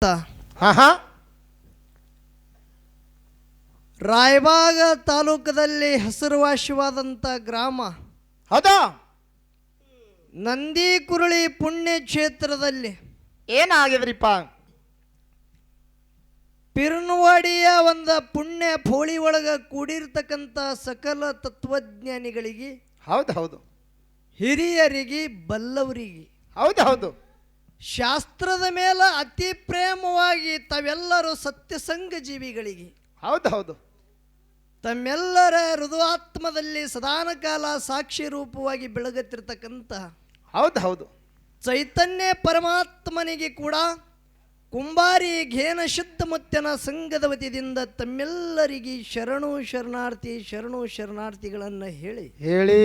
ಹಾ ಹಾ ರಾಯಬಾಗ ತಾಲೂಕದಲ್ಲಿ ಹೆಸರುವಾಸಿವಾದಂಥ ಗ್ರಾಮ. ಹೌದಾ? ನಂದಿ ಕುರುಳಿ ಪುಣ್ಯ ಕ್ಷೇತ್ರದಲ್ಲಿ ಏನಾಗಿದ್ರಿಪ್ಪ? ಪಿರ್ನವಾಡಿಯ ಒಂದು ಪುಣ್ಯ ಫೋಳಿ ಒಳಗ ಕೂಡಿರ್ತಕ್ಕಂಥ ಸಕಲ ತತ್ವಜ್ಞಾನಿಗಳಿಗೆ, ಹೌದು ಹೌದು ಹಿರಿಯರಿಗೆ, ಬಲ್ಲವರಿಗೆ, ಹೌದು ಹೌದು ಶಾಸ್ತ್ರದ ಮೇಲೆ ಅತಿ ಪ್ರೇಮವಾಗಿ ತಾವೆಲ್ಲರೂ ಸತ್ಯಸಂಗ ಜೀವಿಗಳಿಗೆ, ಹೌದು ಹೌದು ತಮ್ಮೆಲ್ಲರ ಹೃದಯಾತ್ಮದಲ್ಲಿ ಸದಾನಕಾಲ ಸಾಕ್ಷಿ ರೂಪವಾಗಿ ಬೆಳಗುತ್ತಿರ್ತಕ್ಕಂಥ ಹೌದು ಹೌದು ಚೈತನ್ಯ ಪರಮಾತ್ಮನಿಗೆ ಕೂಡ ಕುಂಬಾರಿ ಘೇನ ಶುದ್ಧ ಮುತ್ತನ ಸಂಘದ ವತಿಯಿಂದ ತಮ್ಮೆಲ್ಲರಿಗೆ ಶರಣು ಶರಣಾರ್ಥಿಗಳನ್ನು ಹೇಳಿ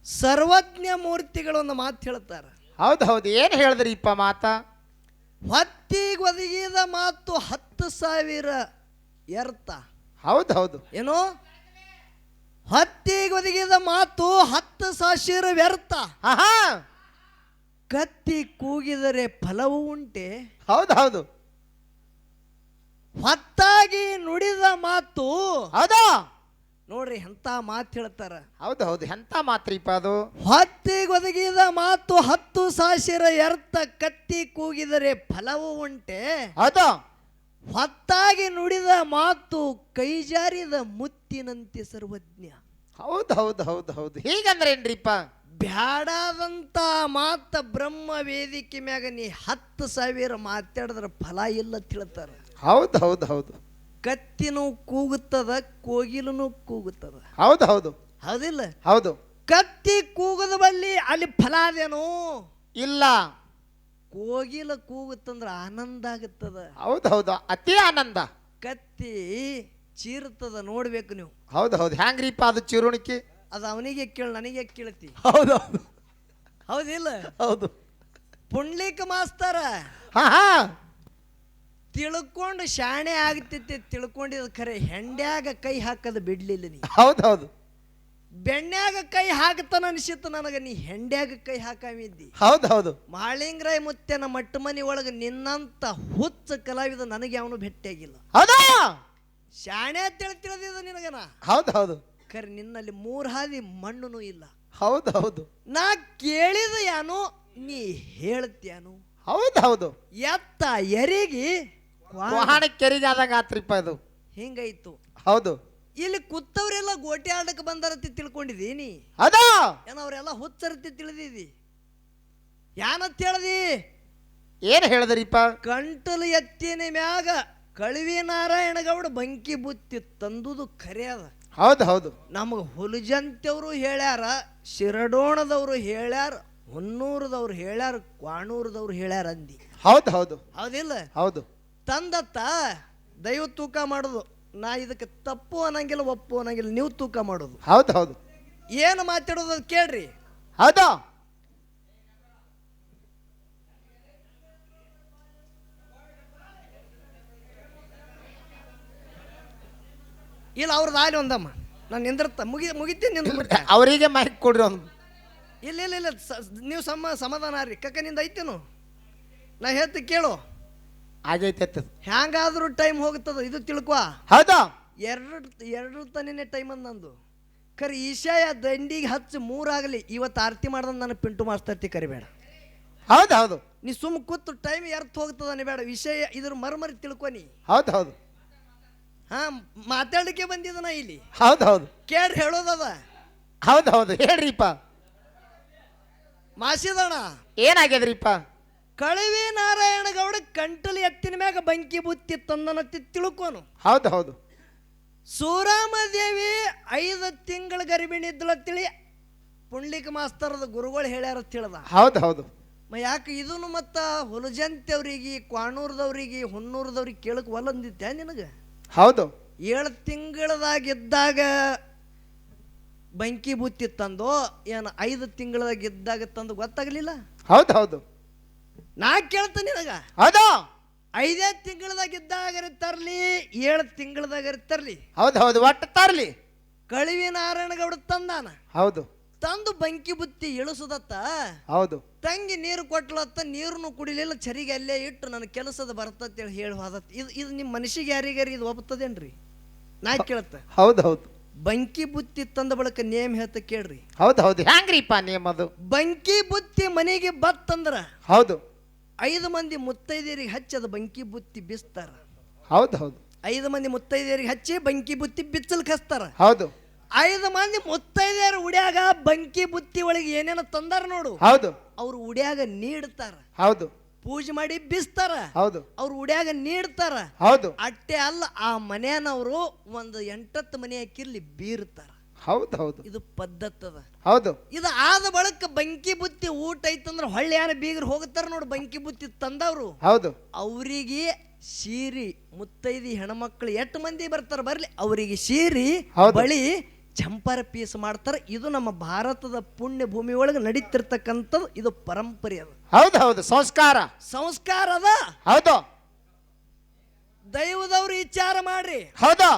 ಸರ್ವಜ್ಞ ಮೂರ್ತಿಗಳೊಂದು ಮಾತು ಹೇಳ್ತಾರೆ. ಹೌದು ಹೌದು ಏನು ಹೇಳಿದ್ರಿಪ್ಪ ಮಾತಾ? ಹೊತ್ತಿಗೆ ಒದಗಿದ ಮಾತು 10,000 ವ್ಯರ್ಥ. ಹೌದು ಹೌದು ಏನು? ಹೊತ್ತಿಗೆ ಒದಗಿದ ಮಾತು 10,000 ವ್ಯರ್ಥ. ಆಹಾ ಕತ್ತಿ ಕೂಗಿದರೆ ಫಲವು ಉಂಟೆ. ಹೌದು ಹೌದು ಹೊತ್ತಾಗಿ ನುಡಿದ ಮಾತು. ಹೌದಾ? ನೋಡ್ರಿ ಎಂತ ಮಾತು ಹೇಳ್ತಾರ. ಹೌದು ಹೌದು ಎಂತ ಮಾತ್ರಿಪ್ಪ ಅದು? ಹೊತ್ತಿಗೆ ಒದಗಿದ ಮಾತು 10,000 ವ್ಯರ್ಥ, ಕತ್ತಿ ಕೂಗಿದರೆ ಫಲವು ಉಂಟೆ. ಹೌದಾ? ಹೊತ್ತಾಗಿ ನುಡಿದ ಮಾತು ಕೈಜಾರಿದ ಮುತ್ತಿನಂತೆ ಸರ್ವಜ್ಞ. ಹೌದು ಹೌದು ಹೌದು ಹೌದು ಹೀಗಂದ್ರೇನ್ರಿಪ್ಪ? ಬ್ಯಾಡಾದಂತ ಮಾತ ಬ್ರಹ್ಮ ವೇದಿಕೆ ಮ್ಯಾಗ ನೀ 10,000 ಮಾತಾಡಿದ್ರ ಫಲ ಇಲ್ಲ ತಿಳ್ತಾರ. ಹೌದು ಹೌದು ಹೌದು ಕತ್ತಿನೂ ಕೂಗುತ್ತದ, ಕೋಗಿಲೂ ಕೂಗುತ್ತದ. ಹೌದು ಹೌದು ಹೌದಿಲ್ಲ? ಹೌದು ಕತ್ತಿ ಕೂಗದ ಬಲ್ಲಿ ಅಲ್ಲಿ ಫಲ ಅದೇನು ಇಲ್ಲ. ಕೋಗಿಲ ಕೂಗುತ್ತಂದ್ರ ಆನಂದ ಆಗುತ್ತದ. ಹೌದು ಹೌದು ಅತಿ ಆನಂದ. ಕತ್ತಿ ಚೀರ್ತದ, ನೋಡ್ಬೇಕು ನೀವು. ಹೌದು ಹೌದು ಹ್ಯಾಂಗ್ರಿಪ್ಪ ಅದು ಚಿರುಣಿಕೆ? ಅದು ಅವನಿಗೆ ಕೇಳಿ ನನಗೆ ಕೇಳ್ತಿ. ಹೌದು ಹೌದು ಹೌದಿಲ್ಲ? ಹೌದು ಪುಂಡ್ಲಿಕ ಮಾಸ್ತರ ಹಾ ಹಾ ತಿಳ್ಕೊಂಡು ಶಾಣೆ ಆಗ್ತಿತ್ತು, ತಿಳ್ಕೊಂಡಿದ ಖರೆ ಹೆಂಡ್ಯಾಗ ಕೈ ಹಾಕದ ಬಿಡ್ಲಿಲ್ಲ ನೀ. ಹೌದು ಹೌದು ಬೆಣ್ಣ್ಯಾಗ ಕೈ ಹಾಕ್ತಾನ ಅನಿಸಿತ್ತು ನನಗ, ನೀ ಹೆಂಡ್ಯಾಗ ಕೈ ಹಾಕಾಮಿದ್ದಿ. ಹೌದು ಹೌದು ಮಾಳಿಂಗರಾಯ ಮುತ್ಯನ ಮಟ್ಟ ಮನಿ ಒಳಗ ನಿನ್ನಂತ ಹುಚ್ಚ ಕಲಾವಿದ ನನಗೆ ಅವನು ಭೇಟಿಯಾಗಿಲ್ಲ. ಹೌದಾ? ಶಾಣೆ ತಿಳಿದಿದ ನಿನಗನ. ಹೌದು ಹೌದು ಖರೆ ನಿನ್ನಲ್ಲಿ 3 ಹಾದಿ ಮಣ್ಣು ಇಲ್ಲ. ಹೌದು ಹೌದು ನಾ ಕೇಳಿದ ಯಾನು ನೀ ಹೇಳ್ತ್ಯಾನು. ಹೌದು ಹೌದು ಎತ್ತ ಎರಿಗೆ ವಾಹನ ಕೆರಿಗೆ ಆದಾಗ ಆತ್ರಿಪ್ಪ ಇದು. ಹಿಂಗಾಯ್ತು. ಹೌದು ಇಲ್ಲಿ ಕೂತವ್ರೆಲ್ಲ ಗೋಟೆ ಆಡಕ್ಕೆ ಬಂದಾರತಿ ತಿಳ್ಕೊಂಡಿದೀನಿ. ಅದಾ ಏನ ಅವ್ರೆಲ್ಲ ಹುಚ್ಚರತಿ ತಿಳಿದಿದಿ. ಯಾನತ್ ಹೇಳ್ದಿ? ಏನ್ ಹೇಳಿದ್ರಿಪ್ಪ? ಕಂಟಲು ಎತ್ತಿನ ಮ್ಯಾಗ ಕಳವಿ ನಾರಾಯಣಗೌಡ ಬಂಕಿ ಬುತ್ತಿ ತಂದುದು ಖರೆ ಅದ. ಹೌದು ಹೌದು ನಮಗೆ ಹುಲಜಂತವ್ರು ಹೇಳ್ಯಾರ, ಶಿರಡೋಣದವ್ರು ಹೇಳ್ಯಾರ, ಹೊನ್ನೂರದವ್ರು ಹೇಳ್ಯಾರ, ಕ್ವಾಣೂರದವ್ರು ಹೇಳ್ಯಾರ ಅಂದಿ. ಹೌದು ಹೌದು ಹೌದಿಲ್ಲ? ಹೌದು ತಂದತ್ತ ದೈವ ತೂಕ ಮಾಡೋದು. ನಾ ಇದಕ್ಕೆ ತಪ್ಪು ಅನ್ನಂಗಿಲ್ಲ, ಒಪ್ಪು ಅನ್ನಂಗಿಲ್ಲ, ನೀವು ತೂಕ ಮಾಡೋದು. ಹೌದು ಹೌದು ಏನು ಮಾತಾಡೋದು ಅದು ಕೇಳ್ರಿ. ಹೌದಾ? ಇಲ್ಲ ಅವ್ರದ್ದು ಆಲಿ ಒಂದಮ್ಮ, ನಾನು ನಿಂದಿರ್ತ ಮುಗಿತೀನಿ ನಿಂದ. ಅವರಿಗೆ ಮೈಕ್ ಕೊಡ್ರಿ ಒಂದು. ಇಲ್ಲ ಇಲ್ಲ ಇಲ್ಲ ನೀವು ಸಮಾಧಾನ ರೀ. ಕಕ್ಕನಿಂದ ಐತೇನು? ನಾ ಹೇಳ್ತಿ ಕೇಳು. ಆಗೈತೆ ಹ್ಯಾಂಗಾದ್ರೂ ಟೈಮ್ ಹೋಗ್ತದ, ಇದು ತಿಳ್ಕೊ. ಹೌದಾ? ಎರಡು ತನಿನೇ ಟೈಮ್ ಅಂದ್ ನಂದು. ಖರೆ ಈಶಾಯ ದಂಡಿಗೆ ಹಚ್ಚಿ 3 ಆಗಲಿ, ಇವತ್ತು ಆರತಿ ಮಾಡ್ದ ನಾನು ಪಿಂಟು ಮಾಸ್ತರ್ತಿ ಕರಿಬೇಡ. ಹೌದು ಹೌದು ನೀ ಸುಮ್ ಕೂತು ಟೈಮ್ ಎರ್ತ್ ಹೋಗ್ತದ ಬೇಡ. ವಿಷಯ ಇದ್ರ ಮರ್ಮರಿ ತಿಳ್ಕೊನಿ. ಹೌದು ಹೌದು ಹಾ ಮಾತಾಡಲಿಕ್ಕೆ ಬಂದಿದ್ದನ ಇಲ್ಲಿ. ಹೌದು ಹೌದು ಕೇಳ್ರಿ ಹೇಳೋದದ. ಹೌದು ಹೌದು ಹೇಳ್ರಿಪ್ಪ. ಮಾಸಿದಣ ಏನಾಗ್ಯದ್ರಿಪ್ಪ? ಕಳವಿ ನಾರಾಯಣಗೌಡ ಕಂಟಲಿ ಎತ್ತಿನ ಮ್ಯಾಗ ಬಂಕಿ ಬುತ್ತಿ ತಂದನತ್ತಿ ತಿಳ್ಕೋನು. ಹೌದು ಹೌದು ಸೂರಾಮದೇವಿ 5 ತಿಂಗಳ ಗರ್ಭಿಣಿ ಇದ್ದಳ ತಿಳಿ ಪುಂಡ್ಲಿಕ ಮಾಸ್ತರದ ಗುರುಗಳು ಹೇಳ್ಯಾರ ತಿಳಿದ. ಹೌದು ಹೌದು ಯಾಕೆ ಇದನ್ನು ಮತ್ತ ಹುಲಜಂತವ್ರಿಗೆ, ಕ್ವಾಣೂರದವ್ರಿಗೆ, ಹೊನ್ನೂರದವ್ರಿಗೆ ಕೇಳಕ್ ಒಲ್ಲಂದಿತ್ತೆ ನಿನಗೆ? ಹೌದು 7 ತಿಂಗಳದಾಗಿದ್ದಾಗ ಬಂಕಿ ಬುತ್ತಿ ತಂದು ಏನು 5 ತಿಂಗಳದಾಗಿದ್ದಾಗ ತಂದು ಗೊತ್ತಾಗಲಿಲ್ಲ? ಹೌದು ಹೌದು ನಾ ಕೇಳ್ತೇನೆ ನಿನಗ. ಹೌದು 5 ತಿಂಗಳದಾಗಿದ್ದಾಗ ತರ್ಲಿ, 7 ತಿಂಗಳದಾಗ ತರ್ಲಿ. ಹೌದು ಹೌದು ಒಟ್ಟು ತರ್ಲಿ. ಕಳವಿ ನಾರಾಯಣಗೌಡ ತಂದಾನ. ಹೌದು ತಂದು ಬಂಕಿ ಬುತ್ತಿ ಇಳಿಸುದತ್ತ. ಹೌದು ತಂಗಿ ನೀರು ಕೊಟ್ಲತ್ತ ನೀರನ್ನು ಕುಡಿಲಿಲ್ಲ ಚರಿಗೆ ಅಲ್ಲೇ ಇಟ್ಟು ನನ್ನ ಕೆಲಸದ ಬರ್ತಂತೇಳಿ ಹೇಳಿ ಹೋದತ್ ಇದು ನಿಮ್ಮ ಮನುಷ್ಯಗೆ ಯಾರಿಗಾರಿ ಇದು ಒಪ್ತದೇನ್ರಿ ನಾ ಕೇಳತ್ತ ಹೌದು ಹೌದು ಬಂಕಿ ಬುತ್ತಿ ತಂದ ಬಳಕ ನೇಮ್ ಹೇಳ್ತ ಕೇಳ್ರಿ ಹೌದು ಹೌದು ಹ್ಯಾಂಗ್ರಿಪ್ಪ ನೇಮ್ ಅದು ಬಂಕಿ ಬುತ್ತಿ ಮನೆಗೆ ಬತ್ತಂದ್ರ ಹೌದು 5 ಮಂದಿ ಮುತ್ತೈದೆಯರಿಗೆ ಹಚ್ಚಿ ಅದು ಬಂಕಿ ಬುತ್ತಿ ಬಿಸ್ತಾರ ಹೌದು ಹೌದು 5 ಮಂದಿ ಮುತ್ತೈದೆಯರಿಗೆ ಹಚ್ಚಿ ಬಂಕಿ ಬುತ್ತಿ ಬಿಚ್ಚಲ್ ಕಸ್ತಾರ ಹೌದು 5 ಮಂದಿ ಮುತ್ತೈದೆಯರ ಉಡ್ಯಾಗ ಬಂಕಿ ಬುತ್ತಿ ಒಳಗೆ ಏನೇನ ತಂದಾರ ನೋಡು ಹೌದು ಅವ್ರು ಉಡ್ಯಾಗ ನೀಡ್ತಾರ ಹೌದು ಪೂಜೆ ಮಾಡಿ ಬಿಸ್ತಾರ ಹೌದು ಅವ್ರು ಉಡ್ಯಾಗ ನೀಡ್ತಾರ ಹೌದು ಅಟ್ಟೆ ಅಲ್ಲ ಆ ಮನೆಯನವರು ಒಂದು 8 ಮನೆ ಹಾಕಿರ್ಲಿ ಬೀರ್ತಾರ ಹೌದು ಹೌದು ಇದು ಪದ್ಧತದ ಹೌದು ಇದು ಆದ ಬಳಕ ಬಂಕಿ ಬುತ್ತಿ ಊಟ ಐತಂದ್ರ ಹೊಳ್ಳಿ ಯಾನ ಬೀಗರು ಹೋಗ್ತಾರ ನೋಡು ಬಂಕಿ ಬುತ್ತಿ ತಂದವ್ರು ಹೌದು ಅವರಿಗೆ ಸೀರಿ ಮುತ್ತೈದಿ ಹೆಣ್ಮಕ್ಳು 8 ಮಂದಿ ಬರ್ತಾರ ಬರ್ಲಿ ಅವರಿಗೆ ಸೀರಿ ಹೌದು. ಬಳಿ ಚಂಪರ ಪೀಸ್ ಮಾಡ್ತಾರ ಇದು ನಮ್ಮ ಭಾರತದ ಪುಣ್ಯ ಭೂಮಿ ಒಳಗೆ ನಡೀತಿರ್ತಕ್ಕಂಥದ್ದು ಇದು ಪರಂಪರೆ ಅದು ಹೌದು ಹೌದು ಸಂಸ್ಕಾರ ಅದ ಹೌದು ದೈವದವ್ರು ವಿಚಾರ ಮಾಡ್ರಿ ಹೌದು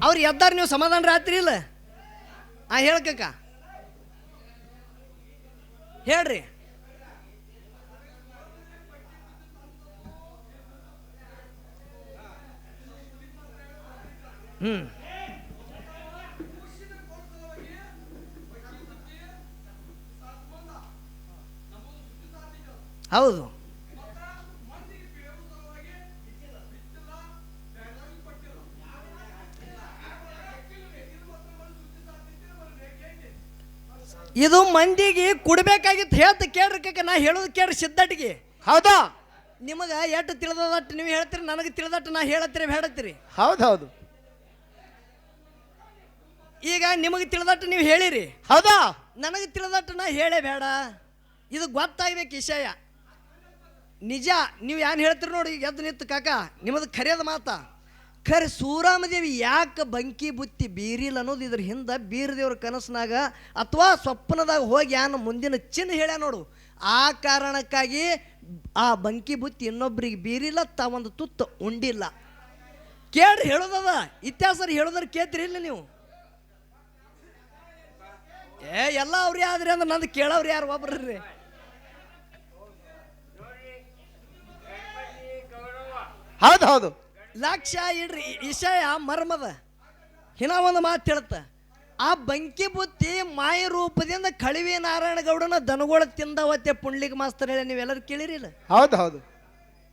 ಅವ್ರು ಎದ್ದಾರ ನೀವು ಸಮಾಧಾನ ರಾತ್ರಿ ಇಲ್ಲ ಹೇಳ್ಕಕ್ಕ ಹೇಳ್ರಿ ಹೌದು ಇದು ಮಂದಿಗೆ ಕೊಡ್ಬೇಕಾಗಿತ್ತು ಹೇಳ್ತ ಕೇಳ್ರಿ ನಾ ಹೇಳೋದು ಕೇಳ್ರಿ ಸಿದ್ಧಟಿಗೆ ಹೌದಾ ನಿಮಗ ಎಷ್ಟು ತಿಳಿದಟ್ಟು ನೀವು ಹೇಳ್ತೀರಿ ನನಗೆ ತಿಳಿದಟ್ಟು ನಾ ಹೇಳತ್ತೀರಿ ಹೇಳತ್ತೀರಿ ಹೌದು ಹೌದು ಈಗ ನಿಮಗೆ ತಿಳಿದಟ್ಟು ನೀವು ಹೇಳಿರಿ ಹೌದಾ ನನಗೆ ತಿಳಿದಟ್ಟು ನಾ ಹೇಳೇ ಬೇಡ ಇದು ಗೊತ್ತಾಗ್ಬೇಕು ವಿಷಯ ನಿಜ ನೀವು ಏನು ಹೇಳ್ತೀರಿ ನೋಡಿ ಈಗ ಎದ್ದು ನಿಂತು ಕಾಕ ನಿಮ್ಮದು ಖರೆಯದ ಮಾತಾ ಖರೆ ಸೂರಾಮದೇವಿ ಯಾಕೆ ಬಂಕಿ ಬುತ್ತಿ ಬೀರಿಲ್ಲ ಅನ್ನೋದು ಇದ್ರ ಹಿಂದೆ ಬೀರದೇವ್ರ ಕನಸಿನಾಗ ಅಥವಾ ಸ್ವಪ್ನದಾಗ ಹೋಗಿ ಯಾನು ಮುಂದಿನ ಚಿನ್ನ ಹೇಳ್ಯ ನೋಡು ಆ ಕಾರಣಕ್ಕಾಗಿ ಆ ಬಂಕಿ ಬುತ್ತಿ ಇನ್ನೊಬ್ರಿಗೆ ಬೀರಿಲ್ಲ ತಾವೊಂದು ತುತ್ತು ಉಂಡಿಲ್ಲ ಕೇಳ್ರಿ ಹೇಳೋದದ ಇತಿಹಾಸ ಹೇಳೋದ್ರ ಕೇಳ್ತೀರಿ ಇಲ್ಲ ನೀವು ಎಲ್ಲ ಅವ್ರೇ ಆದ್ರಿ ಅಂದ್ರೆ ನಂದು ಕೇಳವ್ರು ಯಾರು ಒಬ್ರಿ ಹೌದು ಹೌದು ಲಕ್ಷ ಇಡ್ರಿ ವಿಷಯ ಮರ್ಮದ ಹಿನ ಒಂದು ಮಾತು ಹೇಳ್ತ ಆ ಬಂಕಿ ಬುತ್ತಿ ಮಾಯ ರೂಪದಿಂದ ಕಳಿವಿ ನಾರಾಯಣ ಗೌಡನ ದನಗೋಳ ತಿಂದವತ್ತೆ ಪುಂಡ್ಲಿಗೆ ಮಾಸ್ತರ್ ಹೇಳಿ ನೀವೆಲ್ಲರೂ ಕೇಳಿರಿಲ್ಲ ಹೌದು ಹೌದು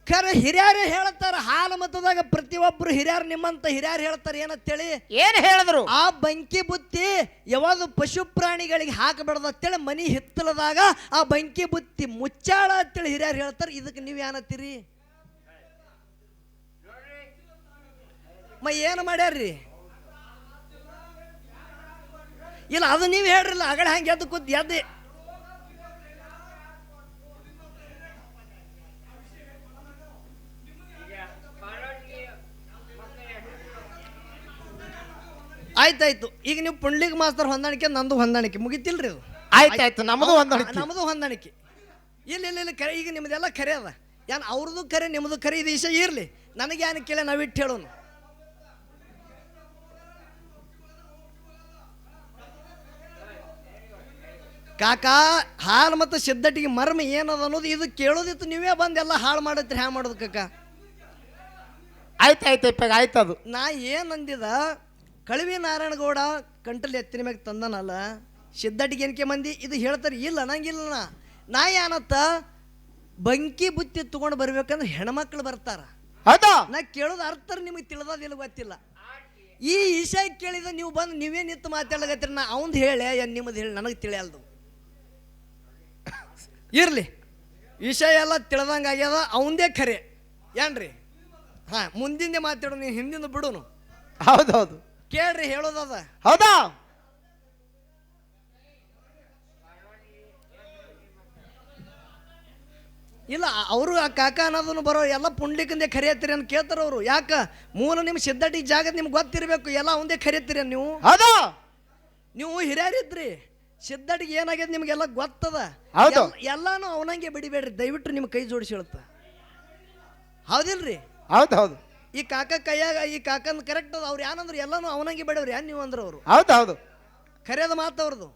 ಖರೆ ಹಿರಿಯರೇ ಹೇಳ್ತಾರ ಹಾಲು ಮತದಾಗ ಪ್ರತಿಯೊಬ್ಬರು ಹಿರಿಯರು ನಿಮ್ಮಂತ ಹಿರಿಯರು ಹೇಳ್ತಾರೆ ಏನಂತೇಳಿ ಏನ್ ಹೇಳಿದ್ರು ಆ ಬಂಕಿ ಬುತ್ತಿ ಯಾವಾಗ ಪಶು ಪ್ರಾಣಿಗಳಿಗೆ ಹಾಕಬೇಡ್ದು ಅಂತೇಳಿ ಮನಿ ಹಿತ್ತಲದಾಗ ಆ ಬಂಕಿ ಬುತ್ತಿ ಮುಚ್ಚಾಳ ಅಂತೇಳಿ ಹಿರಿಯರು ಹೇಳ್ತಾರೆ ಇದಕ್ಕೆ ನೀವು ಏನತ್ತೀರಿ ಏನು ಮಾಡ್ಯಾರ್ರಿ ಇಲ್ಲ ಅದು ನೀವು ಹೇಳ್ರಲ್ಲ ಅಗಡೆ ಹಂಗೆ ಎದ್ದು ಕೂತ್ ಎದ್ದು ಆಯ್ತಾಯ್ತು ಈಗ ನೀವು ಪುಂಡ್ಲಿಗ್ ಮಾಸ್ತರ್ ಹೊಂದಾಣಿಕೆ ನಂದು ಹೊಂದಾಣಿಕೆ ಮುಗಿತಿಲ್ರಿ ಅದು ಆಯ್ತಾಯ್ತು ನಮ್ಮದು ನಮ್ಮದು ಹೊಂದಾಣಿಕೆ ಇಲ್ಲ ಇಲ್ಲ ಇಲ್ಲ ಕರೆ ಈಗ ನಿಮ್ದೆಲ್ಲ ಖರೆ ಅದ ಏನು ಅವ್ರದ್ದು ಖರೆ ನಿಮ್ಮದು ಖರೆ ಇದು ವಿಷಯ ಇರಲಿ ನನಗೆ ಏನು ಕೇಳ ನಾವಿಟ್ಟು ಹೇಳೋನು ಕಾಕ ಹಾಲು ಮತ್ತು ಸಿದ್ಧಟಿಗೆ ಮರ್ಮ ಏನದ ಅನ್ನೋದು ಇದು ಕೇಳೋದಿತ್ತು ನೀವೇ ಬಂದು ಎಲ್ಲ ಹಾಳು ಮಾಡತ್ರಿ ಹ್ಯಾ ಮಾಡೋದು ಕಾಕ ಆಯ್ತಾಯ್ತು ಇಪ್ಪಾಗ ಆಯ್ತದು ನಾ ಏನಂದಿದ ಕಳಿವಿ ನಾರಾಯಣಗೌಡ ಕಂಟಲ್ಲಿ ಎತ್ತಿನ ಮ್ಯಾಗ ತಂದನಲ್ಲ ಸಿದ್ಧಟಿಗೆ ಏನಕ್ಕೆ ಮಂದಿ ಇದು ಹೇಳ್ತಾರೆ ಇಲ್ಲ ನಂಗಿಲ್ಲ ನಾ ಏನತ್ತ ಬಂಕಿ ಬುತ್ತಿ ತಗೊಂಡು ಬರ್ಬೇಕಂದ್ರೆ ಹೆಣ್ಮಕ್ಳು ಬರ್ತಾರ ಹೌದಾ ನಾ ಕೇಳೋದು ಅರ್ಥ ನಿಮಗೆ ತಿಳಿದಿಲ್ಲ ಗೊತ್ತಿಲ್ಲ ಈ ವಿಷಯ ಕೇಳಿದ ನೀವು ಬಂದು ನೀವೇ ನಿಂತು ಮಾತಾಡಕತ್ತೀರಿ ನಾ ಅವಂದು ಹೇಳಿ ನಿಮ್ಮದು ಹೇಳಿ ನನಗೆ ತಿಳಿಯಲ್ದು ಇರಲಿ ವಿಷಯ ಎಲ್ಲ ತಿಳಿದಂಗೆ ಆಗ್ಯದ ಅವಂದೇ ಖರೆ ಏನ್ರಿ ಹಾಂ ಮುಂದಿಂದೆ ಮಾತಾಡೋ ನೀವು ಹಿಂದಿಂದ ಬಿಡೋನು ಹೌದೌದು ಕೇಳ್ರಿ ಹೇಳೋದದ ಹೌದಾ ಇಲ್ಲ ಅವರು ಆ ಕಾಕ ಅನ್ನೋದನ್ನು ಬರೋ ಎಲ್ಲ ಪುಂಡ್ಲಿಕ್ಕಂದೇ ಕರಿಯತ್ತೀರಿ ಅಂತ ಕೇಳ್ತಾರ ಅವರು ಯಾಕ ಮೂಲ ನಿಮ್ಮ ಸಿದ್ಧಟಿ ಜಾಗದ ನಿಮ್ಗೆ ಗೊತ್ತಿರಬೇಕು ಎಲ್ಲ ಅವಂದೇ ಕರಿಯತ್ತೀರಿ ನೀವು ಹೌದಾ ನೀವು ಹಿರಿಯರಿದ್ರಿ ಸಿದ್ಧಟಿಗೆ ಏನಾಗ್ಯದ ನಿಮ್ಗೆಲ್ಲ ಗೊತ್ತದ. ಹೌದು. ಎಲ್ಲಾನು ಅವನಂಗೆ ಬಿಡಿಬೇಡ್ರಿ, ದಯವಿಟ್ಟು ನಿಮ್ಮ ಕೈ ಜೋಡಿಸಿ ಹೇಳುತ್ತ. ಹೌದಿಲ್ರಿ? ಹೌದು ಹೌದು ಈ ಕಾಕ ಕೈಯಾಗ ಈ ಕಾಕಂದ್ ಕರೆಕ್ಟ್ ಅದ. ಅವ್ರು ಏನಂದ್ರು ಎಲ್ಲಾನು ಅವನಂಗೆ ಬಿಡವ್ರಿ, ಏನ್ ನೀವು ಅಂದ್ರ ಅವರು ಹೌದು ಹೌದು ಖರೆಯದ ಮಾತು ಅವ್ರದ್ದು.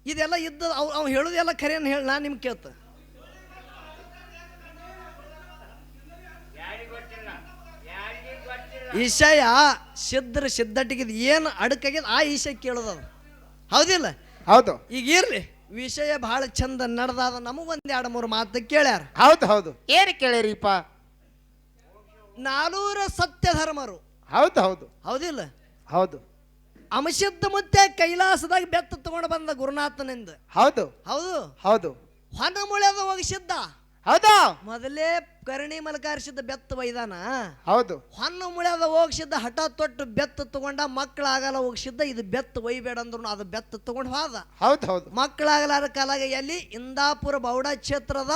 ಇದೆಲ್ಲ ಇದ್ದ ಅವ್ ಹೇಳುದೆಲ್ಲ ಖರೇನ ಹೇಳಿ ನಾನು ನಿಮ್ಗೆ ಕೇಳ್ತ. ಈಶಯ ಸಿದ್ಧಟಿಗೆ ಏನು ಅಡಕಾಗ್ಯದ ಆ ಈಶಯ ಕೇಳೋದದು. ಹೌದಿಲ್ಲ? ಹೌದು. ಈಗ ಇರ್ಲಿ, ವಿಷಯ ಬಹಳ ಚಂದ ನಡೆದಾದ. ನಮಗೊಂದ್ 2-3 ಮಾತು ಕೇಳ್ಯಾರ. ಹೌದು ಹೌದು ಏನು ಕೇಳಿರಿಪ್ಪ? 400 ಸತ್ಯ ಧರ್ಮರು. ಹೌದು ಹೌದು ಹೌದಿಲ್ಲ? ಹೌದು. ಅಂಶದ ಮುತ್ತೆ ಕೈಲಾಸದಾಗ ಬೆತ್ತ ತಗೊಂಡು ಬಂದ ಗುರುನಾಥನಿಂದ. ಹೌದು ಹೌದು. ಹೌದು ಹೊನ ಮುಳ್ಯದ ಹೋಗಿಸಿದ್ದ. ಹೌದು. ಮೊದಲೇ ಕರ್ಣಿ ಮಲಕಾರಿಸಿದ್ದ ಬೆತ್ತ ಒಯ್ದಾನ. ಹೌದು. ಹೊನ್ನ ಮುಳ್ಯದ ಹೋಗಿಸಿದ್ದ, ಹಠ ತೊಟ್ಟು ಬೆತ್ತ ತಗೊಂಡ. ಮಕ್ಕಳಾಗಲ್ಲ ಹೋಗಿಸಿದ್ದ, ಇದು ಬೆತ್ತ ಒಯ್ಬೇಡ ಅಂದ್ರು ಅದು ಬೆತ್ತ ತಗೊಂಡು ಹೋದ. ಹೌದು ಹೌದು. ಮಕ್ಕಳಾಗಲಾರ ಕಾಲಾಗ ಎಲ್ಲಿ ಇಂದಾಪುರ ಬೌಡ ಕ್ಷೇತ್ರದ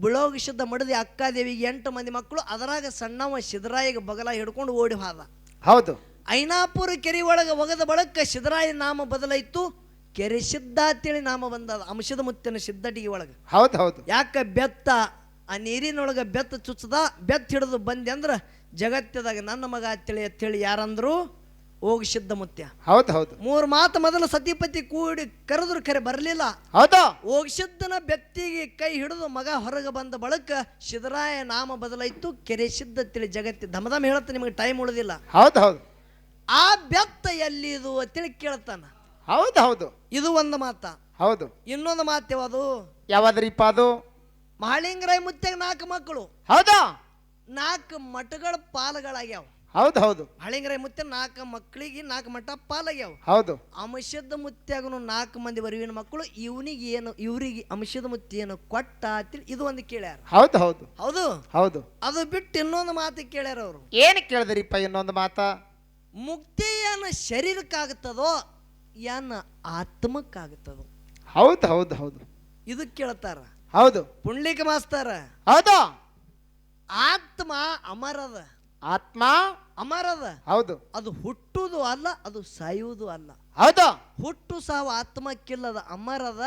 ಬಿಳೋಗಿಸಿದ್ದ ಮಡದಿ ಅಕ್ಕಾದೇವಿಗೆ 8 ಮಂದಿ ಮಕ್ಕಳು. ಅದರಾಗ ಸಣ್ಣವ ಸಿದ್ದರಾಯಿಗೆ ಬಗಲ ಹಿಡ್ಕೊಂಡು ಓಡಿ ಹೋದ. ಹೌದು. ಐನಾಪುರ ಕೆರೆ ಒಳಗೆ ಒಗದ ಬಳಕ ಸಿದ್ದರಾಯ ನಾಮ ಬದಲಾಯಿತು, ಕೆರೆ ಸಿದ್ಧ ಅಂತೇಳಿ ನಾಮ ಬಂದದ ಅಂಶದ ಮುತ್ತಿನ ಸಿದ್ಧಟಿಗೆ ಒಳಗೆ. ಹೌದು ಹೌದು. ಯಾಕ ಬೆತ್ತ ಆ ನೀರಿನೊಳಗೆ ಬೆತ್ತ ಚುಚ್ಚದ, ಬೆತ್ತ ಹಿಡಿದು ಬಂದೆ ಅಂದ್ರ ಜಗತ್ತದಾಗ ನನ್ನ ಮಗ ಅಂತೇಳಿ ಯಾರಂದ್ರು? ಹೋಗಿ ಸಿದ್ಧ ಮುತ್ಯ. ಹೌದು ಹೌದು. 3 ಮಾತು ಮೊದಲು ಸತಿಪತಿ ಕೂಡಿ ಕರೆದ್ರು, ಕರೆ ಬರಲಿಲ್ಲ. ಹೌದು. ಹೋಗಿಸಿದ್ದನ ಬೆತ್ತಿಗೆ ಕೈ ಹಿಡಿದು ಮಗ ಹೊರಗೆ ಬಂದ ಬಳಕ ಸಿದ್ದರಾಯ ನಾಮ ಬದಲಾಯಿತು, ಕೆರೆ ಸಿದ್ಧ ಅಂತೇಳಿ ಜಗತ್ತಿ ಧಮಧಮ ಹೇಳುತ್ತೆ. ನಿಮಗೆ ಟೈಮ್ ಉಳಿದಿಲ್ಲ. ಹೌದು ಹೌದು. ಆ ಬೆತ್ತ ಎಲ್ಲಿದು ಅಂತೇಳಿ ಕೇಳ್ತಾನ. ಹೌದು ಹೌದು. ಇದು ಒಂದು ಮಾತ. ಹೌದು. ಇನ್ನೊಂದು ಮಾತು ಯಾವುದು? ಯಾವಾದ್ರಿಪ್ಪ ಅದು? ಮಹಾಲಿಂಗರಾಯ ಮುತ್ಯಾಗ 4 ಮಕ್ಕಳು. ಹೌದು. 4 ಮಠಗಳ ಪಾಲಗಳಾಗ್ಯಾವ. ಹೌದು ಹೌದು. ಮಹಾಲಿಂಗರಾಯ ಮುತ್ಯ 4 ಮಕ್ಕಳಿಗೆ 4 ಮಠ ಪಾಲಾಗ್ಯಾವ. ಹೌದು. ಅಂಶದ ಮುತ್ಯಾಗನು 4 ಮಂದಿ ವರಿವಿನ ಮಕ್ಕಳು. ಇವ್ರಿಗೆ ಅಂಶದ ಮುತ್ಯ ಏನು ಕೊಟ್ಟ ಅಂತೇಳಿ ಇದು ಒಂದು ಕೇಳ್ಯಾರ. ಹೌದು ಹೌದು. ಹೌದು ಹೌದು. ಅದು ಬಿಟ್ಟು ಇನ್ನೊಂದು ಮಾತು ಕೇಳ್ಯಾರ ಅವರು. ಏನು ಕೇಳಿದ್ರಿಪ್ಪ ಇನ್ನೊಂದು ಮಾತ? ಮುಕ್ತಿ ಏನು ಶರೀರಕ್ಕಾಗುತ್ತದೋ ಏನ ಆತ್ಮಕ್ಕಾಗುತ್ತದೋ? ಹೌದು ಹೌದು ಹೌದು. ಇದು ಕೇಳ್ತಾರ. ಹೌದು. ಪುಂಡ್ಲಿಕ ಮಾಸ್ತರ. ಹೌದು. ಆತ್ಮ ಅಮರದ. ಆತ್ಮ ಅಮರದ. ಹೌದು. ಅದು ಹುಟ್ಟುವುದು ಅಲ್ಲ, ಅದು ಸಾಯುವುದು ಅಲ್ಲ. ಹೌದು. ಹುಟ್ಟು ಸಾವು ಆತ್ಮಕ್ಕಿಲ್ಲದ, ಅಮರದ.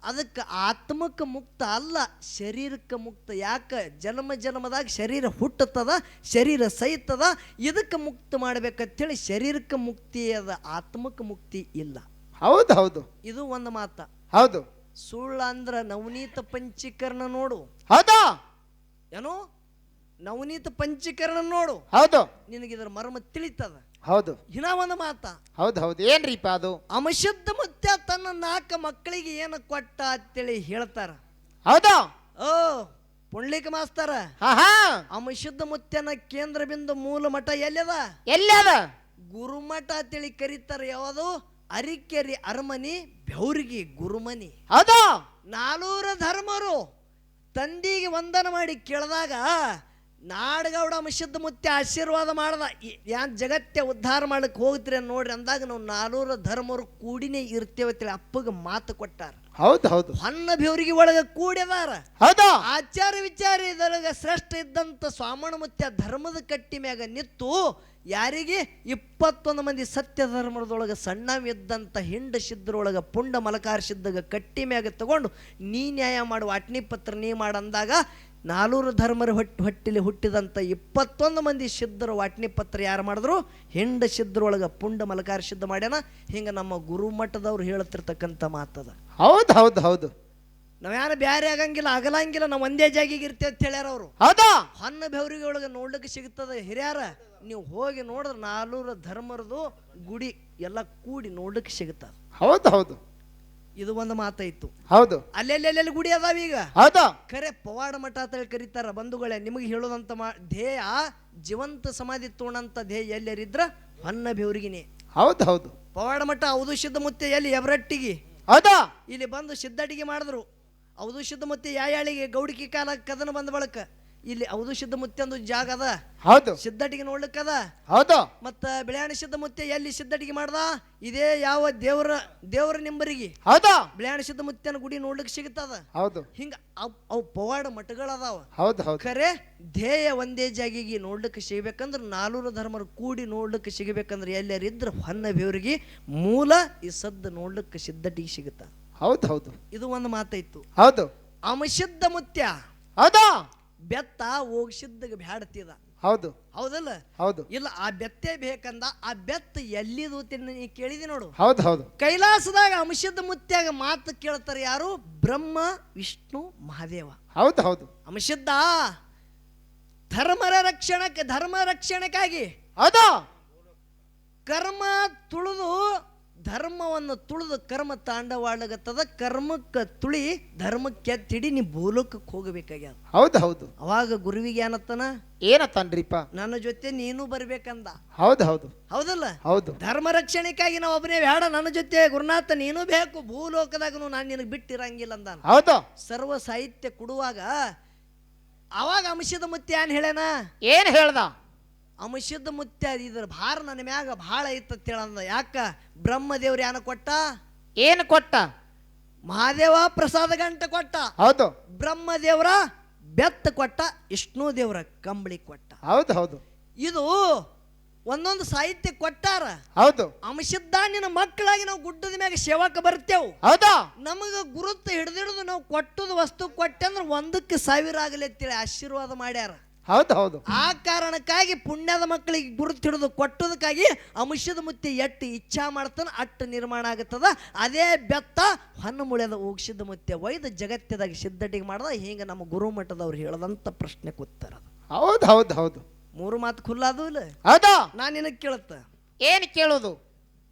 ಅದಕ್ಕೆ ಆತ್ಮಕ್ಕೆ ಮುಕ್ತ ಅಲ್ಲ, ಶರೀರಕ್ಕೆ ಮುಕ್ತ. ಯಾಕೆ? ಜನ್ಮದಾಗ ಶರೀರ ಹುಟ್ಟುತ್ತದ, ಶರೀರ ಸೈತದ. ಇದಕ್ಕೆ ಮುಕ್ತ ಮಾಡ್ಬೇಕಂತೇಳಿ ಶರೀರಕ್ಕೆ ಮುಕ್ತಿ ಅದ, ಆತ್ಮಕ್ಕೆ ಮುಕ್ತಿ ಇಲ್ಲ. ಹೌದು ಹೌದು. ಇದು ಒಂದು ಮಾತ. ಹೌದು. ಸುಳ್ಳ ಅಂದ್ರ ನವನೀತ ಪಂಚೀಕರಣ ನೋಡು. ಹೌದು. ಏನು? ನವನೀತ ಪಂಚೀಕರಣ ನೋಡು. ಹೌದು. ನಿನಗಿದ್ರ ಮರ್ಮ ತಿಳಿತದ. ಹೌದು. ಇನ್ನ ಒಂದು ಮಾತ. ಹೌದು ಹೌದು. ಏನ್ರಿಪ್ಪ ಅದು? ಅಂಶದ ಮುತ್ಯ ತನ್ನ 4 ಮಕ್ಕಳಿಗೆ ಏನು ಕೊಟ್ಟ ಅಂತೇಳಿ ಹೇಳ್ತಾರ. ಹೌದು. ಓ ಪುಂಡ್ಲಿಕ ಮಾಸ್ತರ. ಹಾ. ಅಂಶದ ಮುತ್ಯನ ಕೇಂದ್ರ ಬಿಂದು ಮೂಲ ಮಠ ಎಲ್ಲದ? ಎಲ್ಲದ? ಗುರುಮಠ ಅಂತೇಳಿ ಕರೀತಾರ. ಯಾವುದು? ಅರಿಕೆರಿ ಅರಮನಿ, ಬೆವ್ರಿಗೆ ಗುರುಮನಿ. ಹೌದು. 400 ಧರ್ಮರು ತಂದಿಗೆ ವಂದನ ಮಾಡಿ ಕೇಳಿದಾಗ ನಾಡಗೌಡ ಅಂಶದ ಮುತ್ಯ ಆಶೀರ್ವಾದ ಮಾಡ್ದ. ಯಾನ್ ಜಗತ್ತೇ ಉದ್ಧಾರ ಮಾಡಕ್ಕೆ ಹೋಗ್ತೀರಿ ನೋಡ್ರಿ ಅಂದಾಗ ನಾವು 400 ಧರ್ಮರು ಕೂಡಿನೇ ಇರ್ತೇವೆ ಅಂತೇಳಿ ಅಪ್ಪಗೆ ಮಾತು ಕೊಟ್ಟಾರ. ಹೌದು ಹೌದು. ಹೊನ್ನ ಬೆವರಿಗೆ ಒಳಗೆ ಕೂಡಿದಾರ. ಹೌದು. ಆಚಾರ ವಿಚಾರ ಇದರೊಳಗ ಶ್ರೇಷ್ಠ ಇದ್ದಂತ ಸ್ವಾಮಣ ಮುತ್ಯ ಧರ್ಮದ ಕಟ್ಟಿ ಮ್ಯಾಗ ನಿತ್ತು ಯಾರಿಗೆ 21 ಮಂದಿ ಸತ್ಯ ಧರ್ಮದೊಳಗೆ ಸಣ್ಣವಿದ್ದಂಥ ಹಿಂಡ ಸಿದ್ಧರೊಳಗೆ ಪುಂಡ ಮಲಕಾರ ಸಿದ್ಧಗ ಕಟ್ಟಿ ಮ್ಯಾಗ ತಗೊಂಡು ನೀ ನ್ಯಾಯ ಮಾಡು, ವಾಟ್ನಿ ಪತ್ರ ನೀ ಮಾಡಂದಾಗ 400 ಧರ್ಮರ ಹೊಟ್ಟಿಲಿ ಹುಟ್ಟಿದಂಥ 21 ಮಂದಿ ಸಿದ್ಧರು ವಾಟ್ನಿ ಪತ್ರ ಯಾರು ಮಾಡಿದ್ರು? ಹಿಂಡ ಸಿದ್ಧರೊಳಗೆ ಪುಂಡ ಮಲಕಾರ ಸಿದ್ಧ ಮಾಡ್ಯಾನ. ಹಿಂಗೆ ನಮ್ಮ ಗುರುಮಠದವ್ರು ಹೇಳ್ತಿರ್ತಕ್ಕಂಥ ಮಾತದ. ಹೌದು ಹೌದು ಹೌದು. ನಾವ್ಯಾರು ಬ್ಯಾರೆ ಆಗಂಗಿಲ್ಲ, ಆಗಲಂಗಿಲ್ಲ, ನಾವು ಒಂದೇ ಜಾಗಿಗೆ ಇರ್ತೇವೆ ಅಂತ ಹೇಳ್ಯಾರ ಅವರು. ಹೌದು. ಹೊನ್ನ ಬೆವರಿಗೆ ಒಳಗೆ ನೋಡ್ಲಿಕ್ಕೆ ಸಿಗ್ತದೆ. ಹಿರಿಯಾರ ನೀವು ಹೋಗಿ ನೋಡಿದ್ರೆ 400 ಧರ್ಮರದು ಗುಡಿ ಎಲ್ಲ ಕೂಡಿ ನೋಡ್ಲಿಕ್ಕೆ ಸಿಗುತ್ತದೆ. ಹೌದು ಹೌದು. ಇದು ಒಂದು ಮಾತಾಯ್ತು. ಹೌದು. ಅಲ್ಲೆಲ್ಲೆಲ್ಲಿ ಗುಡಿ ಅದಾವ ಈಗ. ಹೌದು. ಖರೆ ಪವಾಡ ಮಠ ಅಂತ ಕರೀತಾರ. ಬಂಧುಗಳೇ, ನಿಮಗೆ ಹೇಳೋದಂತ ಧ್ಯೇಯ ಜೀವಂತ ಸಮಾಧಿ ತೋಣಂತ ಧ್ಯೇಯ ಎಲ್ಲರಿದ್ರ ಹೊನ್ನ ಬೆವರಿಗಿನೇ. ಹೌದು ಹೌದು. ಪವಾಡ ಮಠ ಹೌದು ಸಿದ್ಧ ಮುತ್ಯ ಎಲ್ಲಿ ಎವರಟ್ಟಿಗೆ. ಹೌದು. ಇಲ್ಲಿ ಬಂದು ಸಿದ್ಧಟಿಗೆ ಮಾಡಿದ್ರು. ಹೌದು ಸಿದ್ಧ ಮುತ್ಯ ಯಾಯಾಳಿಗೆ ಗೌಡಿಕೆ ಕಾಲ ಕದನ ಬಂದ ಬಳಕ ಇಲ್ಲಿ ಹೌದು ಸಿದ್ಧಮುತ್ಯ ಒಂದು ಜಾಗ ಅದ, ಹೌದು ಸಿದ್ಧಟಿಗೆ ನೋಡ್ಲಿಕ್ಕದ. ಹೌದು ಮತ್ತ ಬಿಳ್ಯಾಣ ಸಿದ್ಧಮುತ್ಯ ಎಲ್ಲಿ ಸಿದ್ಧಟಿಗೆ ಮಾಡ್ದ? ಇದೇ ಯಾವ ದೇವರ ನಿಂಬರಿಗೆ ಹೌದು ಬಿಳ್ಯಾಣ ಸಿದ್ಧಮುತ್ಯನ ಗುಡಿ ನೋಡ್ಲಿಕ್ಕೆ ಸಿಗುತ್ತದ. ಹೌದು ಹಿಂಗ ಅವು ಪವಾಡ ಮಠಗಳದಾವ. ಹೌದು ಹೌದು ಖರೆ ಧ್ಯೇಯ ಒಂದೇ ಜಾಗಿಗೆ ನೋಡ್ಲಿಕ್ಕೆ ಸಿಗ್ಬೇಕಂದ್ರೆ 4 ಧರ್ಮರು ಕೂಡಿ ನೋಡ್ಲಿಕ್ಕೆ ಸಿಗಬೇಕಂದ್ರೆ ಎಲ್ಲರಿದ್ರ ಹೊನ್ನ ಬೇವರಿಗೆ ಮೂಲ ಈ ಸದ್ದು ನೋಡ್ಲಿಕ್ಕೆ ಸಿದ್ಧಟಿಗೆ ಸಿಗುತ್ತ. ಹೌದು ಹೌದು ಇದು ಒಂದು ಮಾತಾಯ್ತು. ಹೌದು ಅಮಸಿದ್ಧ ಮುತ್ಯ ಹೌದು ಬೆತ್ತ ಹೋಗ್ಸಿದ್ದಾಗ ಬ್ಯಾಡತಿದ. ಹೌದು ಹೌದಲ್ಲ? ಹೌದು ಇಲ್ಲ, ಆ ಬೆತ್ತೆ ಬೇಕಂದ. ಆ ಬೆತ್ತ ಎಲ್ಲಿದು ನೀ ಕೇಳಿದಿ ನೋಡು. ಹೌದು ಹೌದು ಕೈಲಾಸದಾಗ ಅಂಶದ ಮುತ್ಯಾಗ ಮಾತು ಕೇಳ್ತಾರೆ ಯಾರು? ಬ್ರಹ್ಮ, ವಿಷ್ಣು, ಮಹಾದೇವ. ಹೌದು ಹೌದು ಅಂಶದ್ದ ಧರ್ಮ ರಕ್ಷಣೆಗಾಗಿ ಹೌದು ಕರ್ಮ ತುಳಿದು ಧರ್ಮವನ್ನು ತುಳಿದು ಕರ್ಮ ತಾಂಡವಾಡಗತ್ತದ. ಕರ್ಮಕ್ಕೆ ತುಳಿ ಧರ್ಮಕ್ಕೆ ತಿಡಿ ನೀ ಭೂಲೋಕಕ್ಕೆ ಹೋಗಬೇಕಾಗ್ಯದ. ಹೌದು ಹೌದು ಅವಾಗ ಗುರುವಿಗೆ ಏನತ್ತನ? ಏನತ್ತನ್ರಿಪ್ಪ? ನನ್ನ ಜೊತೆ ನೀನು ಬರ್ಬೇಕಂದ. ಹೌದು ಹೌದು ಹೌದಲ್ಲ? ಹೌದು ಧರ್ಮ ರಕ್ಷಣೆಗಾಗಿ ನಾವು ಒಬ್ಬನೇ ಬೇಡ, ನನ್ನ ಜೊತೆ ಗುರುನಾಥ ನೀನು ಬೇಕು, ಭೂಲೋಕದಾಗ ನಾನು ನಿನಗೆ ಬಿಟ್ಟಿರಂಗಿಲ್ಲ ಅಂದ. ಹೌದು ಸರ್ವ ಸಾಹಿತ್ಯ ಕೊಡುವಾಗ ಅವಾಗ ಅಂಶದ ಮುತ್ಯ ಏನ್ ಹೇಳ್ಯಾನ? ಏನ್ ಹೇಳ್ದ? ಅಂಶದ ಮುತ್ಯ ಇದ್ರ ಭಾರ ನನ್ನ ಮ್ಯಾಗ ಭಾಳ ಐತಂತ ಹೇಳಂದ. ಯಾಕ? ಬ್ರಹ್ಮದೇವ್ರ ಯಾನ ಕೊಟ್ಟ? ಏನು ಕೊಟ್ಟ? ಮಹಾದೇವ ಪ್ರಸಾದ ಗಂಟ ಕೊಟ್ಟ. ಹೌದು ಬ್ರಹ್ಮದೇವ್ರ ಬೆತ್ತ ಕೊಟ್ಟ. ವಿಷ್ಣು ದೇವ್ರ ಕಂಬಳಿ ಕೊಟ್ಟ. ಹೌದು ಹೌದು ಇದು ಒಂದೊಂದು ಸಾಹಿತ್ಯ ಕೊಟ್ಟಾರ. ಹೌದು ಅಂಶದ್ದ ನಿನ್ನ ಮಕ್ಕಳಾಗಿ ನಾವು ಗುಡ್ಡದ ಮ್ಯಾಗ ಸೇವಾಕ ಬರ್ತೇವು. ಹೌದು ನಮಗ ಗುರುತು ಹಿಡಿದಿಡಿದು ನಾವು ಕೊಟ್ಟದ ವಸ್ತು ಕೊಟ್ಟೆ ಅಂದ್ರೆ 1,000 ಆಗಲಿ ಅಂತೇಳಿ ಆಶೀರ್ವಾದ ಮಾಡ್ಯಾರ. ಹೌದು ಹೌದು ಆ ಕಾರಣಕ್ಕಾಗಿ ಪುಣ್ಯದ ಮಕ್ಕಳಿಗೆ ಗುರುತು ಹಿಡಿದು ಕೊಟ್ಟದಕ್ಕಾಗಿ ಅಂಶದ ಮುತ್ಯ ಎಟ್ಟು ಇಚ್ಛಾ ಮಾಡ್ತಾನ ಅಟ್ಟು ನಿರ್ಮಾಣ ಆಗುತ್ತದ. ಅದೇ ಬೆತ್ತ ಹೊನ್ನ ಮುಳ್ಯದ ಹೋಗಿಸಿದ ಮುತ್ಯ ಒಯ್ದು ಜಗತ್ತದಾಗ ಸಿದ್ಧಟಿಗೆ ಮಾಡ್ದ. ಹಿಂಗ ನಮ್ಮ ಗುರುಮಠದವ್ರು ಹೇಳದಂತ ಪ್ರಶ್ನೆಗೆ ಉತ್ತರ. ಹೌದು ಹೌದು ಹೌದು 3 ಮಾತು ಖುಲ್ಲಾದು ಇಲ್ಲ. ಹೌದು ನಾನು ನಿನಗೆ ಕೇಳುತ್ತ, ಏನು ಕೇಳೋದು?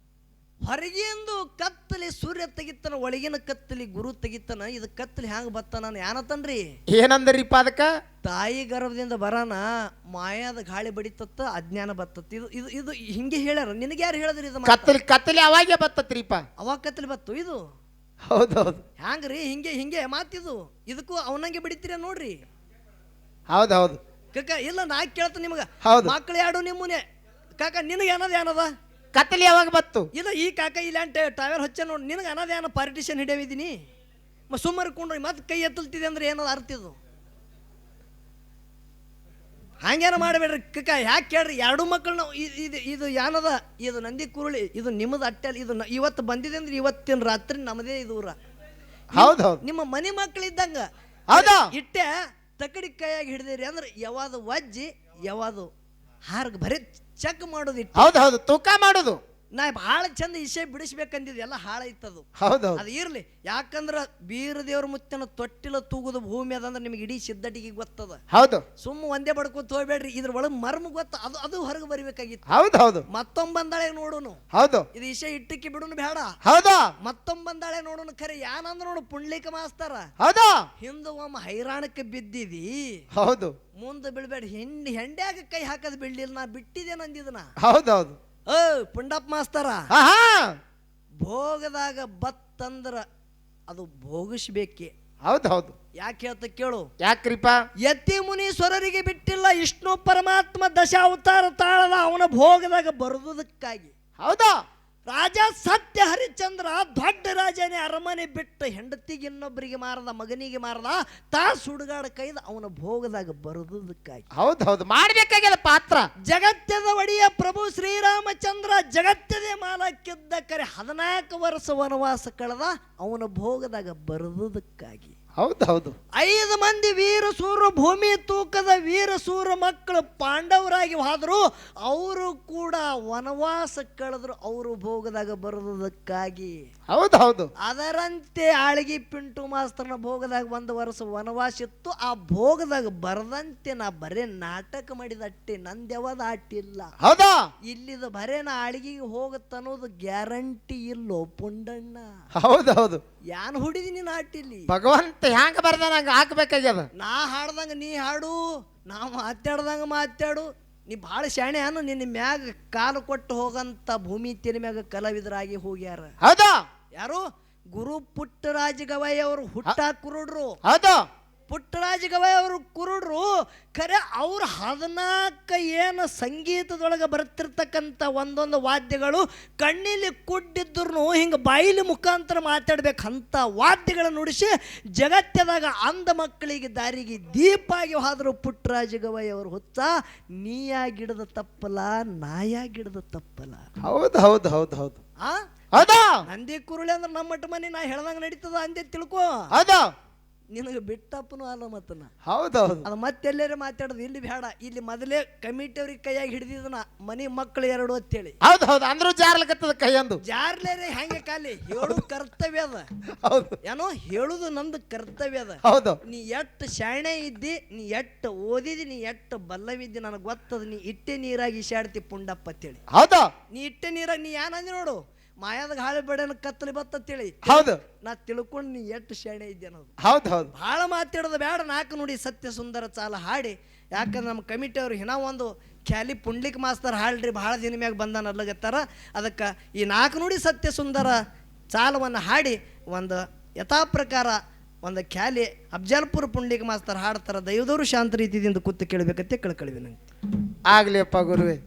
ಹೊರಗಿಂದು ಕತ್ತಲಿ ಸೂರ್ಯ ತೆಗಿತಾನ, ಒಳಗಿನ ಕತ್ತಲಿ ಗುರು ತೆಗಿತಾನ. ಇದು ಕತ್ತಲಿ ಹ್ಯಾಂಗ ಬತ್ತ? ನಾನು ಯಾನತನ್ರಿ ಏನಂದ್ರಿಪ್ಪ ಅದಕ್ಕ? ತಾಯಿ ಗರ್ಭದಿಂದ ಬರಾನ ಮಾಯಾದ ಗಾಳಿ ಬಡಿತತ್ತ, ಅಜ್ಞಾನ ಬತ್ತತ್ತ. ಇದು ಇದು ಇದು ಹಿಂಗೆ ಹೇಳ್ಯಾರ. ನಿನಗೆ ಯಾರು ಹೇಳಿದ್ರಿ ಇದು? ಕತ್ತಲಿ ಅವಾಗೆ ಬತ್ತತ್ರಿಪ್ಪ. ಅವಾಗ ಕತ್ತಲಿ ಬತ್ತು. ಇದು ಹೌದು ಹೌದು ಹ್ಯಾಂಗ್ರಿ? ಹಿಂಗೆ ಮಾತಿದು. ಇದಕ್ಕೂ ಅವನಂಗೆ ಬಡಿತೀರ ನೋಡ್ರಿ. ಹೌದು ಹೌದು ಕಾಕ ಇಲ್ಲ, ನಾ ಕೇಳ್ತ ನಿಮಗ. ಹೌದು. ಮಕ್ಳು ಯಾಡು ನಿಮ್ಮನೆ ಕಾಕ, ನಿನಗೆ ಏನದ? ಕತ್ತಲಿ ಯಾವಾಗ ಬತ್ತು? ಇಲ್ಲ, ಈ ಕಾಕ ಇಲ್ಲ ಟೈವರ್ ಹಚ್ಚ ನೋಡಿ. ನಿನಗೆ ಏನದ? ಪಾರ್ಟಿಷನ್ ಹಿಡಿಯವಿದ್ದೀನಿ ಸುಮ್ಮನೆ ಕೊಂಡ್ರಿ ಮತ್ತೆ ಕೈ ಎತ್ತಲ್ತಿದೆ ಅಂದ್ರೆ ಏನದ ಅರ್ಥ? ಇದು ಹಂಗೇನ ಮಾಡಬೇಡ್ರಿ ಕಕ್ಕ. ಯಾಕೆ ಕೇಳ್ರಿ? 2 ಮಕ್ಕಳನ್ನ ಇದು ಏನದ? ಇದು ನಂದಿ ಕುರುಳಿ. ಇದು ನಿಮ್ಮದು ಅಟ್ಟೆಲ್. ಇದು ಇವತ್ತು ಬಂದಿದೆ ಅಂದ್ರೆ ಇವತ್ತಿನ ರಾತ್ರಿ ನಮ್ಮದೇ ಇದು ಊರ. ಹೌದು ಹೌದು ನಿಮ್ಮ ಮನೆ ಮಕ್ಕಳಿದ್ದಂಗ. ಹೌದಾ? ಇಟ್ಟೆ ತಕಡಿ ಕೈಯಾಗಿ ಹಿಡಿದಿರಿ ಅಂದ್ರೆ ಯಾವುದು ವಜ್ಜಿ ಯಾವುದು ಹಾರ್ಗ ಬರೀ ಚೆಕ್ ಮಾಡೋದು. ಹೌದು ಹೌದು ತೂಕ ಮಾಡೋದು. ನಾ ಭಾಳ ಚಂದ ವಿಷಯ ಬಿಡಿಸ್ಬೇಕಂದಿದ್ದು ಎಲ್ಲ ಹಾಳೈತದು. ಹೌದು ಅದು ಇರ್ಲಿ. ಯಾಕಂದ್ರ ಬೀರ ದೇವ್ರ ಮುತ್ತನ ತೊಟ್ಟಿಲ ತೂಗುದು ಭೂಮಿ ಅದಂದ್ರೆ ನಿಮಗೆ ಇಡೀ ಸಿದ್ಧಟಿಗೆ ಗೊತ್ತದ. ಹೌದು ಸುಮ್ಮ ಒಂದೇ ಬಡ್ಕೋತ ಹೋಗ್ಬೇಡ್ರಿ. ಇದ್ರ ಒಳಗೆ ಮರ್ಮ ಗೊತ್ತ. ಅದು ಹೊರಗೆ ಬರಬೇಕಾಗಿತ್ತು. ಹೌದು ಹೌದು ಮತ್ತೊಂದು ಬಂದಾಳೆ ನೋಡುನು. ಹೌದು ಇದು ವಿಷಯ ಇಟ್ಟಕ್ಕೆ ಬಿಡುನು ಬೇಡ. ಹೌದು ಮತ್ತೊಂದು ಬಂದಾಳೆ ನೋಡುನು. ಖರೆ ಯಾನಂದ್ರ ನೋಡು ಪುಂಡ್ಲಿಕ ಮಾಸ್ತಾರ. ಹೌದು ಹಿಂದ ಒಮ್ಮ ಹೈರಾಣಕ್ಕೆ ಬಿದ್ದಿದಿ. ಹೌದು ಮುಂದೆ ಬೀಳ್ಬೇಡ. ಹೆಂಡ್ಯಾಗ ಕೈ ಹಾಕದ್ ಬಿಡ್ಲಿಲ್ಲ. ನಾ ಬಿಟ್ಟಿದ್ದೇನೆ ಅಂದಿದನ. ಹೌದು ಹೌದು ಪುಂಡಪ್ಪ ಮಾಸ್ತಾರ. ಆಹಾ ಭೋಗದಾಗ ಬತ್ತಂದ್ರ ಅದು ಭೋಗಿಸ್ಬೇಕೆ. ಹೌದು ಹೌದು ಯಾಕೆ ಹೇಳ್ತ ಕೇಳು. ಯಾಕ್ರಿಪ್ಪ? ಯತಿ ಮುನೀಶ್ವರರಿಗೆ ಬಿಟ್ಟಿಲ್ಲ. ವಿಷ್ಣು ಪರಮಾತ್ಮ ದಶಾವತಾರ ತಾಳದ ಅವನ ಭೋಗದಾಗ ಬರುವುದಕ್ಕಾಗಿ. ಹೌದಾ? ರಾಜ ಸತ್ಯ ಹರಿಶ್ಚಂದ್ರ ದೊಡ್ಡ ರಾಜನೇ ಅರಮನೆ ಬಿಟ್ಟು ಹೆಂಡತಿಗೆ ಇನ್ನೊಬ್ಬರಿಗೆ ಮಾರದ, ಮಗನಿಗೆ ಮಾರದ, ತಾ ಸುಡುಗಾಡ ಕೈದ ಅವನ ಭೋಗದಾಗ ಬರುವುದಕ್ಕಾಗಿ. ಹೌದು ಹೌದು ಮಾಡಬೇಕಾಗ್ಯದ ಪಾತ್ರ. ಜಗತ್ತದ ಒಡೆಯ ಪ್ರಭು ಶ್ರೀರಾಮಚಂದ್ರ ಜಗತ್ತದೇ ಮಾಲಕ್ಕಿದ್ದ ಕರೆ 14 ವರ್ಷ ವನವಾಸ ಕಳೆದ ಅವನ ಭೋಗದಾಗ ಬರುವುದಕ್ಕಾಗಿ. ಹೌದು ಹೌದು 5 ಮಂದಿ ವೀರಸೂರ ಭೂಮಿ ತೂಕದ ವೀರಸೂರ ಮಕ್ಕಳು ಪಾಂಡವರಾಗಿ ಹೋದ್ರು. ಅವರು ಕೂಡ ವನವಾಸ ಕಳೆದ್ರು ಅವರು ಭೋಗದಾಗ ಬರುವುದಕ್ಕಾಗಿ. ಹೌದು ಹೌದು ಅದರಂತೆ ಆಳ್ಗಿ ಪಿಂಟು ಮಾಸ್ತರ್ನ ಭೋಗದಾಗ 1 ವರ್ಷ ವನವಾಸ ಇತ್ತು. ಆ ಭೋಗದಾಗ ಬರದಂತೆ ನಾ ಬರೇ ನಾಟಕ ಮಾಡಿದ ಅಟ್ಟೆ, ನಂದ್ಯಾವದ ಆಟಿಲ್ಲ. ಹೌದಾ? ಇಲ್ಲಿದ ಬರೇ ನಾ ಆಳ್ಗಿಗೆ ಹೋಗತ್ತನ್ನೋದು ಗ್ಯಾರಂಟಿ ಇಲ್ಲೋ ಪುಂಡಣ್ಣ. ಹೌದು ಹೌದು ಯಾನ್ ಹುಡಿದಿ ನೀನು ಆಟಿಲ್ಲಿ. ಭಗವಂತ ಹ್ಯಾಂಗ ಬರ್ದ ನಂಗೆ ಹಾಕ್ಬೇಕಾಗ್ಯದ. ನಾ ಹಾಡ್ದಂಗ ನೀ ಹಾಡು, ನಾ ಮಾತಾಡ್ದಂಗ ಮಾತಾಡು. ನೀ ಭಾಳ ಶಾಣೆ ಅನ್ನು. ನಿನ್ನ ಮ್ಯಾಗ ಕಾಲು ಕೊಟ್ಟು ಹೋಗಂತ ಭೂಮಿ ತೆರೆ ಮ್ಯಾಗ ಕಲಾವಿದರಾಗಿ ಹೋಗ್ಯಾರ. ಹೌದಾ? ಯಾರು? ಗುರು ಪುಟ್ಟರಾಜ ಗವಾಯಿ ಅವರು ಹುಟ್ಟ ಕುರುಡ್ರು. ಹೌದು ಪುಟ್ಟರಾಜ ಗವಾಯಿ ಅವರು ಕುರುಡ್ರು ಖರೆ ಅವ್ರು 14 ಏನು ಸಂಗೀತದೊಳಗೆ ಬರ್ತಿರ್ತಕ್ಕಂಥ ಒಂದೊಂದು ವಾದ್ಯಗಳು ಕಣ್ಣಿಲಿ ಕುಡ್ಡಿದ್ರು ಹಿಂಗೆ ಬಾಯಿಲಿ ಮುಖಾಂತರ ಮಾತಾಡ್ಬೇಕಂತ ವಾದ್ಯಗಳನ್ನು ನುಡಿಸಿ ಜಗತ್ತದಾಗ ಅಂಧ ಮಕ್ಕಳಿಗೆ ದಾರಿಗೆ ದೀಪಾಗಿ ಹೋದ್ರು ಪುಟ್ಟರಾಜ ಗವಾಯಿ ಅವರು ಹುಚ್ಚ ನೀಯಾಗಿಡದ ತಪ್ಪಲ್ಲ ನಾಯಾಗಿಡದ ತಪ್ಪಲ್ಲ. ಹೌದು ಹೌದು ಹೌದು ಹೌದು ಆ ಹೌದಾ ನಂದಿ ಕುರುಳಿ ಅಂದ್ರೆ ನಮ್ಮ ಮಟ್ಟ ಮನೆ ನಾ ಹೇಳ್ದಂಗೆ ನಡೀತದ ಅಂದೆ ತಿಳ್ಕೊ. ಹೌದಾ ನಿನಗೆ ಬಿಟ್ಟಪ್ಪನು ಅಲ್ಲ ಮತ್ತನ ಹೌದೌದು ಅದು ಮತ್ತೆಲ್ಲೇ ಮಾತಾಡೋದು ಇಲ್ಲಿ ಬೇಡ. ಇಲ್ಲಿ ಮೊದಲೇ ಕಮಿಟಿಯವ್ರಿಗೆ ಕೈಯಾಗಿ ಹಿಡಿದಿದ್ದನ ಮನೆ ಮಕ್ಕಳು 2 ಅಂತೇಳಿ. ಹೌದು ಹೌದು ಅಂದ್ರೂ ಜಾರ್ಲಕತ್ತದ ಕೈಯಂದು. ಜಾರ್ಲೇರೆ ಹೆಂಗೆ ಖಾಲಿ ಹೇಳುದು ಕರ್ತವ್ಯ ಅದ. ಹೌದು ಏನೋ ಹೇಳುದು ನಂದು ಕರ್ತವ್ಯ ಅದ. ಹೌದು ನೀ ಎಟ್ಟು ಶಾಣೆ ಇದ್ದಿ, ನೀ ಎಟ್ಟು ಓದಿದಿ, ನೀ ಎಟ್ಟು ಬಲ್ಲವಿದ್ದಿ ನನಗೆ ಗೊತ್ತದ. ನೀ ಇಟ್ಟೆ ನೀರಾಗಿ ಇಶಾಡ್ತಿ ಪುಂಡಪ್ಪ ಅಂತೇಳಿ. ಹೌದಾ ನೀ ಇಟ್ಟೆ ನೀರಾಗಿ ನೀ ಏನಂದಿ ನೋಡು, ಮಾಯಾದ ಗಾಳಿ ಬೆಳೆನ ಕತ್ತಲಿ ಬತ್ತಂತೇಳಿ. ಹೌದು ನಾ ತಿಳ್ಕೊಂಡು ನೀ ಎಷ್ಟು ಶಾಣೆ ಇದ್ದೆ ಅನ್ನೋದು. ಹೌದು ಹೌದು ಭಾಳ ಮಾತಾಡೋದು ಬೇಡ. 4 ನುಡಿ ಸತ್ಯ ಸುಂದರ ಚಾಲ ಹಾಡಿ. ಯಾಕಂದ್ರೆ ನಮ್ಮ ಕಮಿಟಿಯವರು ಹಿನ ಒಂದು ಖ್ಯಾಲಿ ಪುಂಡ್ಲಿಕ್ ಮಾಸ್ತರ್ ಹಾಡ್ರಿ ಭಾಳ ದಿನ ಮ್ಯಾಗ ಬಂದಾನ ಅಲ್ಲಗತ್ತಾರ. ಅದಕ್ಕೆ ಈ 4 ನುಡಿ ಸತ್ಯ ಸುಂದರ ಚಾಲವನ್ನು ಹಾಡಿ ಒಂದು ಯಥಾ ಪ್ರಕಾರ ಒಂದು ಖ್ಯಾಲಿ ಅಫ್ಜಲ್ಪುರ ಪುಂಡ್ಲಿಕ್ ಮಾಸ್ತರ್ ಹಾಡ್ತಾರ. ದೈವದವರು ಶಾಂತ ರೀತಿಯಿಂದ ಕೂತು ಕೇಳಬೇಕಂತೆ ಕಳ್ಕಳಿವಿ ನಂಗೆ. ಆಗ್ಲಿಯಪ್ಪ ಗುರುವೆ.